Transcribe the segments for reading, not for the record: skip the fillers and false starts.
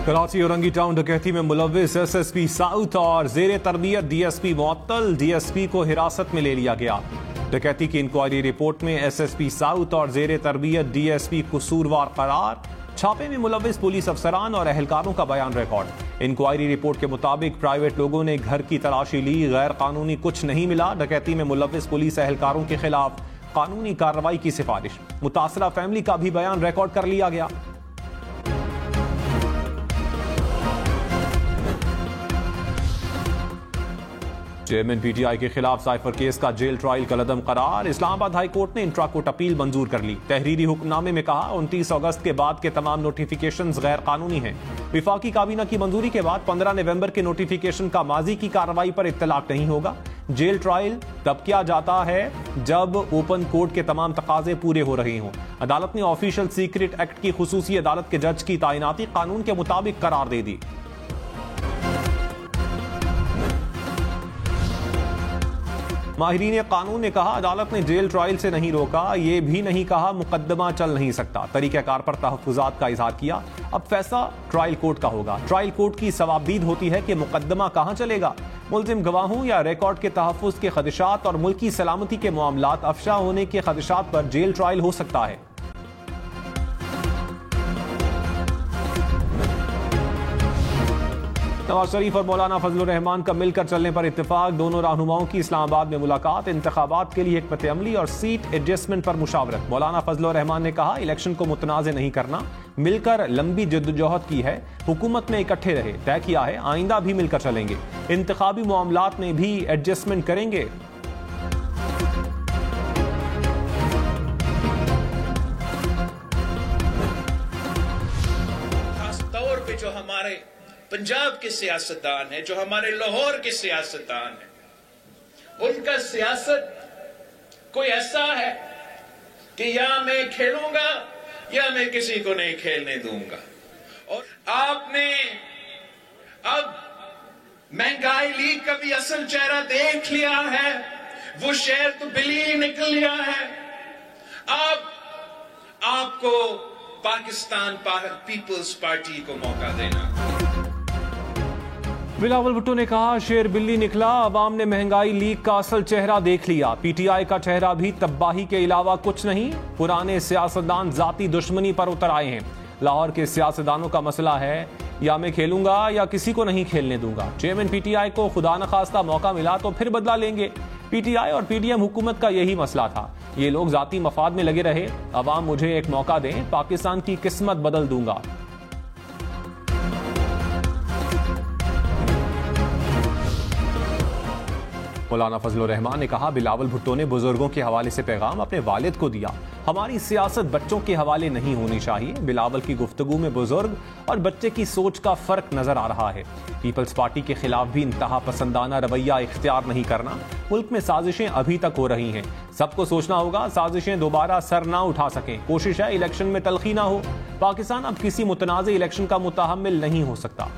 Karachi Orangi town डकैती में मुलव्विस SSP south और जेर तरबियत डीएसपी मुअत्तल, डीएसपी को हिरासत में ले लिया गया। डकैती की इंक्वायरी रिपोर्ट में एसएसपी साउथ और जेर तरबियत डीएसपी कसूरवार करार। छापे में मुलव्विस पुलिस अफसरान और अहलकारों का बयान रिकॉर्ड। इंक्वायरी रिपोर्ट के मुताबिक प्राइवेट लोगों ने घर की तलाशी ली, गैर कानूनी कुछ नहीं मिला। डकैती में मुलव्विस पुलिस अहलकारों के खिलाफ कानूनी कार्रवाई की सिफारिश। मुतासरा फैमिली का भी बयान रिकॉर्ड कर लिया गया। चेयरमैन पीटीआई के खिलाफ साइफर केस का जेल ट्रायल कलअदम करार। इस्लामाबाद हाई कोर्ट ने इंट्रा कोर्ट अपील मंजूर कर ली। तहरीरी हुक्मनामे में कहा 29 अगस्त के बाद के तमाम नोटिफिकेशंस गैर कानूनी हैं। विफाकी काबीना की मंजूरी के बाद 15 नवंबर के नोटिफिकेशन का माजी की कार्रवाई पर इत्तलाक नहीं होगा। जेल ट्रायल तब किया जाता है जब ओपन कोर्ट के तमाम तकाजे पूरे हो रहे हों। अदालत ने ऑफिशियल सीक्रेट एक्ट की खुसूसी अदालत के जज की तैनाती कानून के मुताबिक करार दे दी। माहिरीन कानून ने कहा अदालत ने जेल ट्रायल से नहीं रोका, यह भी नहीं कहा मुकदमा चल नहीं सकता। तरीक़ाकार पर तहफ़्फ़ुज़ात का इज़हार किया। अब फैसला ट्रायल कोर्ट का होगा। ट्रायल कोर्ट की सवाबदीद होती है कि मुकदमा कहां चलेगा। मुल्ज़िम गवाहों या रिकॉर्ड के तहफ़्फ़ुज़ के खदशात और मुल्की सलामती के मामलात अफशा होने के खदशात पर जेल ट्रायल हो सकता है। नवाज शरीफ और मौलाना फजलुर रहमान का मिलकर चलने पर इत्तेफाक। दोनों रहनुमाओं की इस्लामाबाद में मुलाकात। इंतखाबात के लिए हिकमत अमली और सीट एडजस्टमेंट पर मुशावरत। मौलाना फजलुर रहमान ने कहा इलेक्शन को मुतनाज़ नहीं करना, मिलकर लंबी जद्दोजहद की है, हुकूमत में इकट्ठे रहे, तय किया है आइंदा भी मिलकर चलेंगे, इंतखाबी मामलात में भी एडजस्टमेंट करेंगे। खासतौर पे जो हमारे पंजाब के सियासतदान है, जो हमारे लाहौर के सियासतदान है, उनका सियासत कोई ऐसा है कि या मैं खेलूंगा या मैं किसी को नहीं खेलने दूंगा। और आपने अब महंगाई लीग का भी असल चेहरा देख लिया है, वो शेर तो बिल्ली निकल लिया है। अब आपको पाकिस्तान पीपल्स पार्टी को मौका देना। बिलावल भुट्टो ने कहा शेर बिल्ली निकला, अवाम ने महंगाई लीग का असल चेहरा देख लिया। पीटीआई का चेहरा भी तबाही के अलावा कुछ नहीं। पुराने सियासतदान जाती दुश्मनी पर उतर आए हैं। लाहौर के सियासतदानों का मसला है या मैं खेलूंगा या किसी को नहीं खेलने दूंगा। चेयरमैन पीटीआई को खुदा न खास्ता मौका मिला तो फिर बदला लेंगे। पीटीआई और पीडीएम हुकूमत का यही मसला था। ये लोग जाती मफाद में लगे रहे। अवाम मुझे एक मौका दें, पाकिस्तान की किस्मत बदल दूंगा। मौलाना फजलुर रहमान ने कहा बिलावल भुट्टो ने बुजुर्गों के हवाले से पैगाम अपने वालिद को दिया। हमारी सियासत बच्चों के हवाले नहीं होनी चाहिए। बिलावल की गुफ्तगू में बुजुर्ग और बच्चे की सोच का फर्क नजर आ रहा है। पीपल्स पार्टी के खिलाफ भी इंतहा पसंदाना रवैया इख्तियार नहीं करना। मुल्क में साजिशें अभी तक हो रही हैं। सबको सोचना होगा साजिशें दोबारा सर ना उठा सकें। कोशिश है इलेक्शन में तलखी ना हो। पाकिस्तान अब किसी मुतनाज़ इलेक्शन का मुतहम्मिल नहीं हो सकता।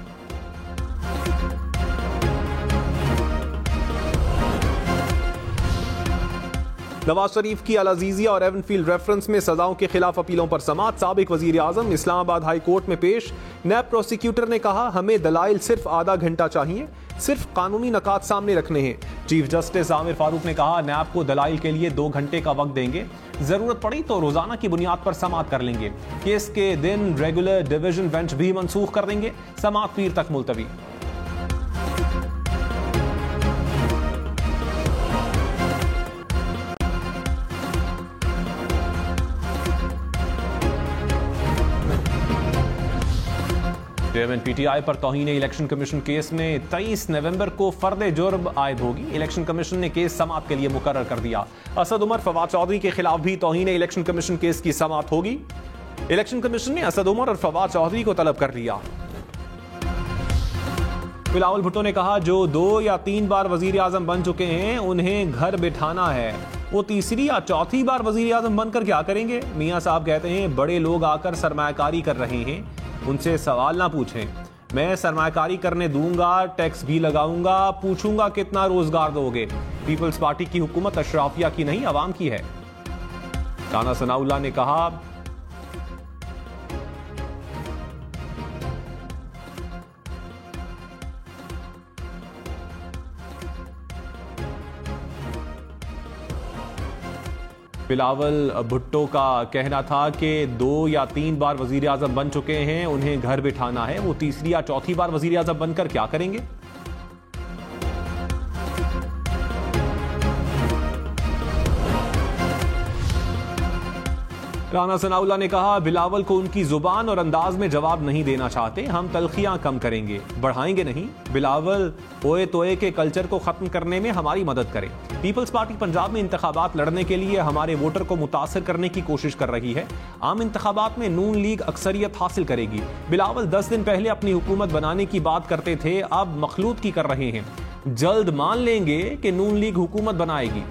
नवाज शरीफ की अल अजीजिया और एवनफील्ड रेफरेंस में सजाओं के खिलाफ अपीलों पर समाअत। साबिक वजीर आजम इस्लामाबाद हाई कोर्ट में पेश। नैब प्रोसिक्यूटर ने कहा हमें दलाइल सिर्फ आधा घंटा चाहिए, सिर्फ कानूनी नकात सामने रखने हैं। चीफ जस्टिस आमिर फारूक ने कहा नैब को दलाइल के लिए 2 घंटे का वक्त देंगे, जरूरत पड़ी तो रोजाना की बुनियाद पर समाअत कर लेंगे। केस के दिन रेगुलर डिवीजन बेंच भी मनसूख कर देंगे। समाअत पीर तक मुलतवी। चेयरमैन पीटीआई पर तौहीन इलेक्शन कमीशन केस में 23 नवंबर को फर्द जुर्म आयद होगी। इलेक्शन कमीशन ने केस समाअत के लिए मुकर्रर कर दिया। असद उमर फवाद चौधरी के खिलाफ भी तौहीन इलेक्शन कमीशन केस की समाअत होगी। इलेक्शन कमीशन ने असद उमर और फवाद चौधरी को तलब कर लिया। बिलावल भुट्टो ने कहा जो 2 या 3 बार वजीर आजम बन चुके हैं उन्हें घर बिठाना है, वो तीसरी या चौथी बार वजीर आजम बनकर क्या करेंगे। मियां साहब कहते हैं बड़े लोग आकर सरमायाकारी कर रहे हैं, उनसे सवाल ना पूछें। मैं सरमायाकारी करने दूंगा, टैक्स भी लगाऊंगा, पूछूंगा कितना रोजगार दोगे। पीपल्स पार्टी की हुकूमत अशराफिया की नहीं अवाम की है। राना सनाउल्लाह ने कहा बिलावल भुट्टो का कहना था कि 2 या 3 बार वजीर आजम बन चुके हैं, उन्हें घर बिठाना है। वो तीसरी या चौथी बार वजीर आजम बनकर क्या करेंगे? राना सनाउल्लाह ने कहा, बिलावल को उनकी जुबान और अंदाज में जवाब नहीं देना चाहते, हम तलखियां कम करेंगे, बढ़ाएंगे नहीं। बिलावल ओए तोए के कल्चर को खत्म करने में हमारी मदद करें। पीपल्स पार्टी पंजाब में इंतखाबात लड़ने के लिए हमारे वोटर को मुतासर करने की कोशिश कर रही है। आम इंतखाबात में नून लीग अक्सरियत हासिल करेगी। बिलावल 10 दिन पहले अपनी हुकूमत बनाने की बात करते थे, अब मखलूत की कर रहे हैं। जल्द मान लेंगे कि नून लीग हुकूमत बनाएगी।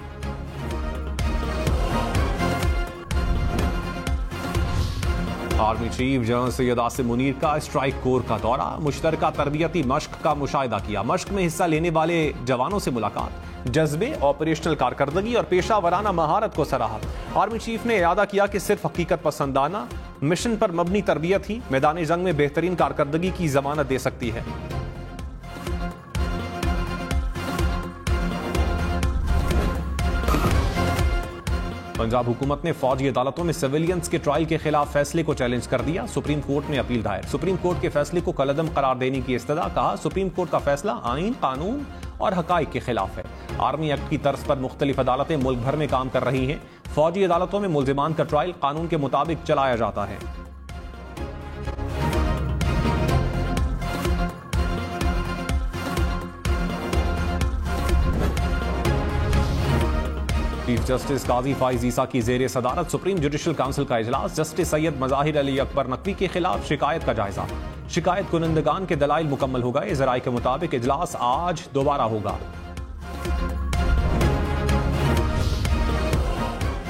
Army chief general Syed Asim Munir का स्ट्राइक कोर का दौरा, मुश्तरका तरबियती मश्क का मुशाहिदा किया। मश्क में हिस्सा लेने वाले जवानों से मुलाकात, जज्बे, ऑपरेशनल कारकर्दगी और पेशा वराना महारत को सराहा। आर्मी चीफ ने इरादा किया कि सिर्फ हकीकत पसंदाना मिशन पर मबनी तरबियत ही मैदान जंग में बेहतरीन कारकर्दगी की जमानत दे सकती है। पंजाब हुकूमत ने फौजी अदालतों में सिविलियंस के ट्रायल के खिलाफ फैसले को चैलेंज कर दिया। सुप्रीम कोर्ट में अपील दायर। सुप्रीम कोर्ट के फैसले को कलअदम करार देने की इस्तदा। कहा, सुप्रीम कोर्ट का फैसला आईन, कानून और हकाइक के खिलाफ है। आर्मी एक्ट की तर्ज पर मुख्तलिफ अदालतें मुल्क भर में काम कर रही हैं। फौजी अदालतों में मुल्जिमान का ट्रायल कानून के मुताबिक चलाया जाता है। चीफ जस्टिस काजी फाइज ईसा की जेर सदारत सुप्रीम जुडिशल काउंसिल का इजलास। जस्टिस सैयद मज़ाहिर अली अकबर नकवी के खिलाफ शिकायत का जायजा। शिकायत कुनंदगान के दलाइल मुकम्मल हो गए। ज़राए के मुताबिक इजलास आज दोबारा होगा।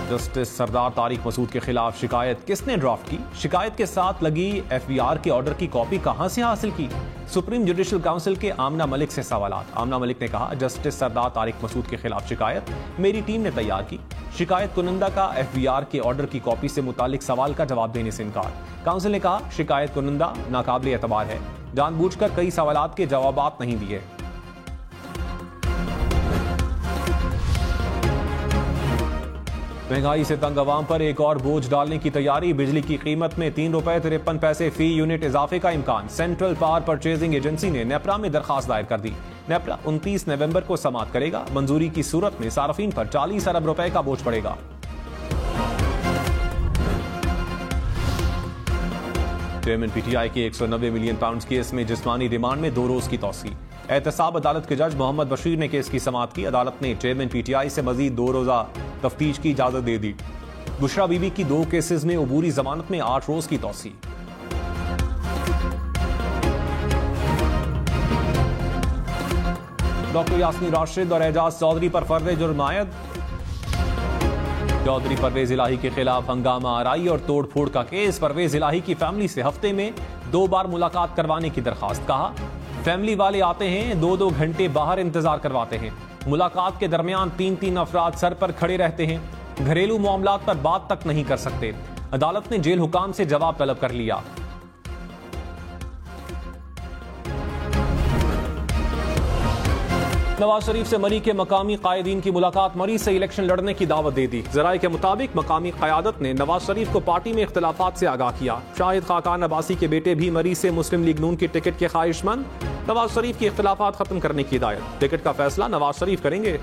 जस्टिस सरदार तारिक मसूद के खिलाफ शिकायत किसने ड्राफ्ट की? शिकायत के साथ लगी FBR के ऑर्डर की कॉपी कहां से हासिल की? सुप्रीम जुडिशल काउंसिल के आमना मलिक से सवालात। आमना मलिक ने कहा, जस्टिस सरदार तारिक मसूद के खिलाफ शिकायत मेरी टीम ने तैयार की। शिकायत कुनंदा का FBR के ऑर्डर की कॉपी से मुतालिक सवाल का जवाब देने से इनकार। काउंसिल ने कहा, शिकायत कुनंदा नाकाबिल एतबार है, जानबूझकर कई सवालात के जवाबात नहीं दिए। महंगाई से तंग अवाम पर एक और बोझ डालने की तैयारी। बिजली की कीमत में 3 रुपए 53 पैसे फी यूनिट इजाफे का इम्कान। सेंट्रल पावर परचेजिंग एजेंसी ने नेपरा में दरखास्त दायर कर दी। नेपरा 29 नवंबर को समाअत करेगा। मंजूरी की सूरत में सार्फिन पर 40 अरब रुपए का बोझ पड़ेगा। चेयरमैन PTI के 190 मिलियन पाउंड केस में जिस्मानी रिमांड में 2 रोज की तौसी। एहतसाब अदालत के जज मोहम्मद बशीर ने केस की समाअत की। अदालत ने चेयरमैन PTI से मजीद 2 रोजा तफ्तीश की इजाजत दे दी। बुशरा बीबी की 2 केसेस में अबूरी जमानत में 8 रोज की तौसी। डॉक्टर यास्मीन राशिद और एजाज चौधरी पर फर्द जुर्म आयद। चौधरी परवेज इलाही के खिलाफ हंगामा आराई और तोड़फोड़ का केस। परवेज इलाही की फैमिली से हफ्ते में 2 बार मुलाकात करवाने की दरखास्त। कहा, फैमिली वाले आते हैं, 2-2 घंटे बाहर इंतजार करवाते हैं। मुलाकात के दरमियान 3-3 अफराद सर पर खड़े रहते हैं। घरेलू मामलात पर बात तक नहीं कर सकते। अदालत ने जेल हुकाम से जवाब तलब कर लिया। नवाज शरीफ से मरी के मकामी कायदीन की मुलाकात। मरी से इलेक्शन लड़ने की दावत दे दी। जराये के मुताबिक मकामी क़यादत ने नवाज शरीफ को पार्टी में इख्तिलाफात से आगाह किया। शाहिद खाकान अब्बासी के बेटे भी मरी से मुस्लिम लीग नून की टिकट के ख्वाहिशमंद। नवाज शरीफ की इख्तिलाफात खत्म करने की हिदायत। टिकट का फैसला नवाज शरीफ करेंगे।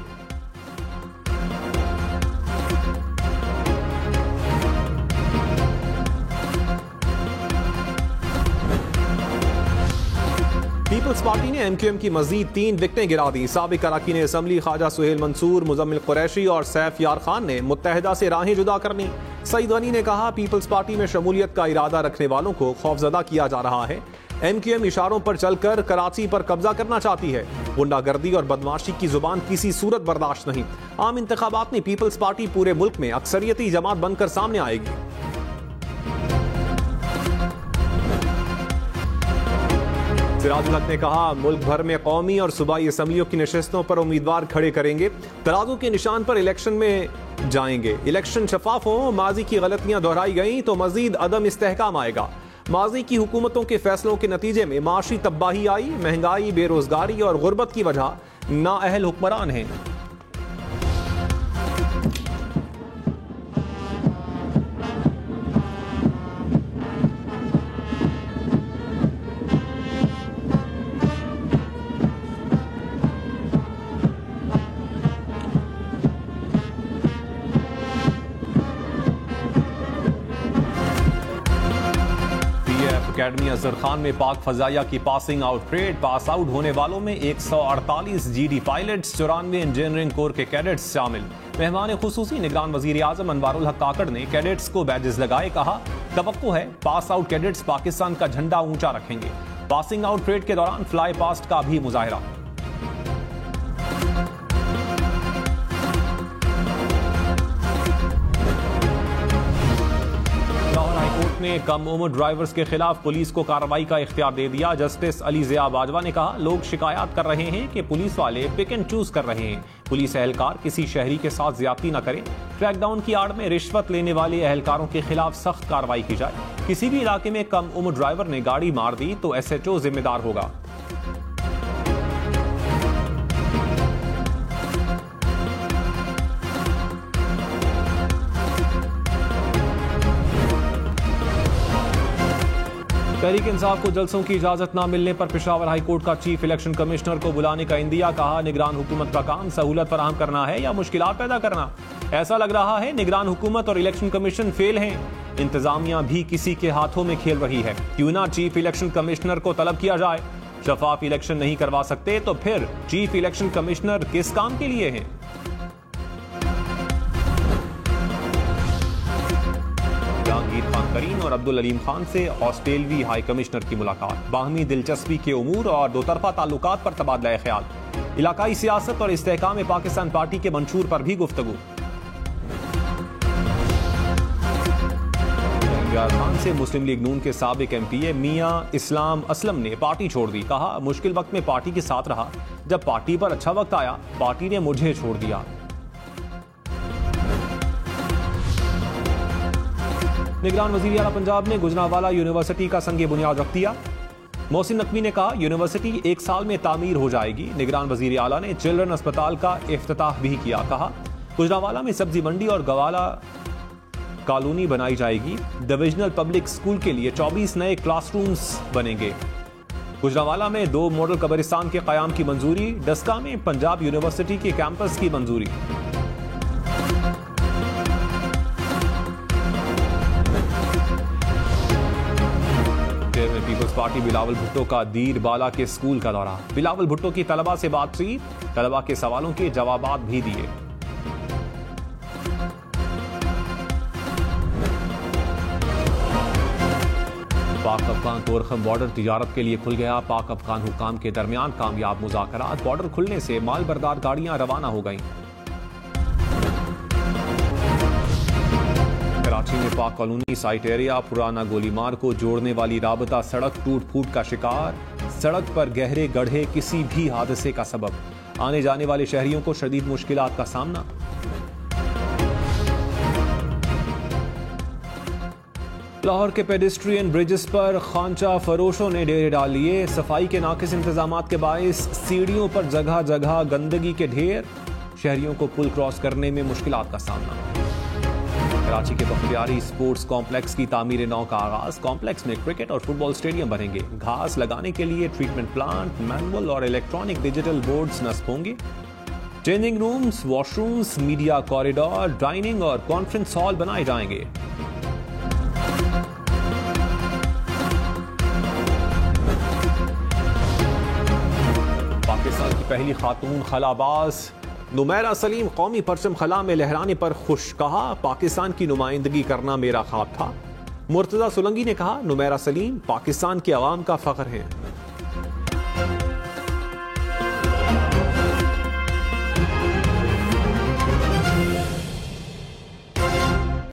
पीपल्स पार्टी ने MQM की मजीद 3 विकेटें गिरा दी। साबिक अरकान असम्बली ख्वाजा सुहेल मंसूर, मुजम्मिल कुरैशी और सैफ यार खान ने मुत्तहिदा से राहें जुदा करनी। सईद गनी ने कहा, पीपल्स पार्टी में शमूलियत का इरादा रखने वालों को खौफजदा किया जा रहा है। MQM इशारों पर चलकर कराची पर कब्जा करना चाहती है। गुंडागर्दी और बदमाशी की जुबान किसी सूरत बर्दाश्त नहीं। आम इंतखाबात में पीपल्स पार्टी पूरे मुल्क में अक्सरियती जमात बनकर सामने आएगी। सिराजुल हक ने कहा, मुल्क भर में कौमी और सूबाई असम्बलियों की नशस्तों पर उम्मीदवार खड़े करेंगे। तराजू के निशान पर इलेक्शन में जाएंगे। इलेक्शन शफाफ हो, माजी की गलतियां दोहराई गई तो मजीद अदम इस्तेहकाम आएगा। माजी की हुकूमतों के फैसलों के नतीजे में माशी तबाही आई। महंगाई, बेरोजगारी और गुर्बत की वजह नाअहल हुक्मरान हैं। अकेडमी अजहर खान में पाक फजाइया की passing out parade. Pass out होने वालों में 148 GD पायलट्स, 94 इंजीनियरिंग कोर के कैडेट्स शामिल। मेहमान खुसूसी निगरान वजीर आजम अनवारुल हक काकड़ ने कैडेट्स को बैजेस लगाए। कहा, तवक्को है पास आउट कैडेट्स पाकिस्तान का झंडा ऊंचा रखेंगे। पासिंग आउट परेड के दौरान फ्लाई पास्ट का भी मुजाहिरा। कोर्ट ने कम उम्र ड्राइवर्स के खिलाफ पुलिस को कार्रवाई का इख्तियार दे दिया। जस्टिस अली ज़िया बाजवा ने कहा, लोग शिकायत कर रहे हैं कि पुलिस वाले पिक एंड चूज कर रहे हैं। पुलिस एहलकार किसी शहरी के साथ ज्यादती न करें। क्रैकडाउन की आड़ में रिश्वत लेने वाले एहलकारों के खिलाफ सख्त कार्रवाई की जाए। किसी भी इलाके में कम उम्र ड्राइवर ने गाड़ी मार दी तो SHO जिम्मेदार होगा। तहरीक इंसाफ को जलसों की इजाजत न मिलने पर पेशावर हाई कोर्ट का चीफ इलेक्शन कमिश्नर को बुलाने का इंदिया। कहा, निगरान हुकूमत का काम सहूलत फराहम करना है या मुश्किलात पैदा करना। ऐसा लग रहा है निगरान हुकूमत और इलेक्शन कमीशन फेल हैं। इंतजामिया भी किसी के हाथों में खेल रही है। क्यों ना चीफ इलेक्शन कमिश्नर को तलब किया जाए। शफाफ इलेक्शन नहीं करवा सकते तो फिर चीफ इलेक्शन कमिश्नर किस काम के लिए हैं। खान करीम और अब्दुल अलीम खान से ऑस्ट्रेलवी हाई कमिश्नर की मुलाकात। बाहमी दिलचस्पी के उमूर और दोतरफा ताल्लुकात पर तबादला ख्याल। इलाकाई सियासत और इस्तेहकाम पाकिस्तान पार्टी के मंशूर पर भी गुफ्तगू। इमरान खान से मुस्लिम लीग नून के साबिक MPA मियां इस्लाम असलम ने पार्टी छोड़ दी। कहा, मुश्किल वक्त में पार्टी के साथ रहा, जब पार्टी पर अच्छा वक्त आया पार्टी ने मुझे छोड़ दिया। निगरान वज़ीर आला पंजाब ने गुजरांवाला यूनिवर्सिटी का संगे बुनियाद रख दिया। मोहसिन नकवी ने कहा, यूनिवर्सिटी 1 साल में तामीर हो जाएगी। निगरान वज़ीर आला ने चिल्ड्रन अस्पताल का इफ्तिताह भी किया। कहा, गुजरांवाला में सब्जी मंडी और गवाला कॉलोनी बनाई जाएगी। डिविजनल पब्लिक स्कूल के लिए 24 नए क्लासरूम्स बनेंगे। गुजरांवाला में 2 मॉडल कब्रिस्तान के क़याम की मंजूरी। डस्का में पंजाब यूनिवर्सिटी के कैंपस की मंजूरी। पीपल्स पार्टी बिलावल भुट्टो का दीर बाला के स्कूल का दौरा। बिलावल भुट्टो की तलबा से बातचीत, तलबा के सवालों के जवाबात भी दिए। पाक अफगान तोरखम बॉर्डर तिजारत के लिए खुल गया। पाक अफगान हुकाम के दरमियान कामयाब मुज़ाकरात। बॉर्डर खुलने से माल बरदार गाड़ियां रवाना हो गईं। कराची में पाक कॉलोनी साइट एरिया पुराना गोलीमार को जोड़ने वाली राबता सड़क टूट फूट का शिकार। सड़क पर गहरे गड्ढे किसी भी हादसे का सबब। आने जाने वाले शहरियों को शदीद मुश्किलात का सामना। लाहौर के पेडेस्ट्रियन ब्रिजेस पर खांचा फरोशों ने डेरे डाल लिए। सफाई के नाकिस इंतजामात के बायस सीढ़ियों पर जगह जगह गंदगी के ढेर। शहरियों को पुल क्रॉस करने में मुश्किलात का सामना। कराची के बख्तियारी स्पोर्ट्स कॉम्प्लेक्स की तामीर नौ का आगाज। कॉम्प्लेक्स में क्रिकेट और फुटबॉल स्टेडियम बनेंगे। घास लगाने के लिए ट्रीटमेंट प्लांट, मैनुअल और इलेक्ट्रॉनिक डिजिटल बोर्ड्स नस्ब होंगे। Changing rooms, washrooms, media corridor, dining और कॉन्फ्रेंस हॉल बनाए जाएंगे। पाकिस्तान की पहली खातून खलाबाज नुमैरा सलीम कौमी परचम खला में लहराने पर खुश। कहा, पाकिस्तान की नुमाइंदगी करना मेरा ख्वाब था। मुर्तजा सोलंकी ने कहा, नुमैरा सलीम पाकिस्तान के अवाम का फख्र है।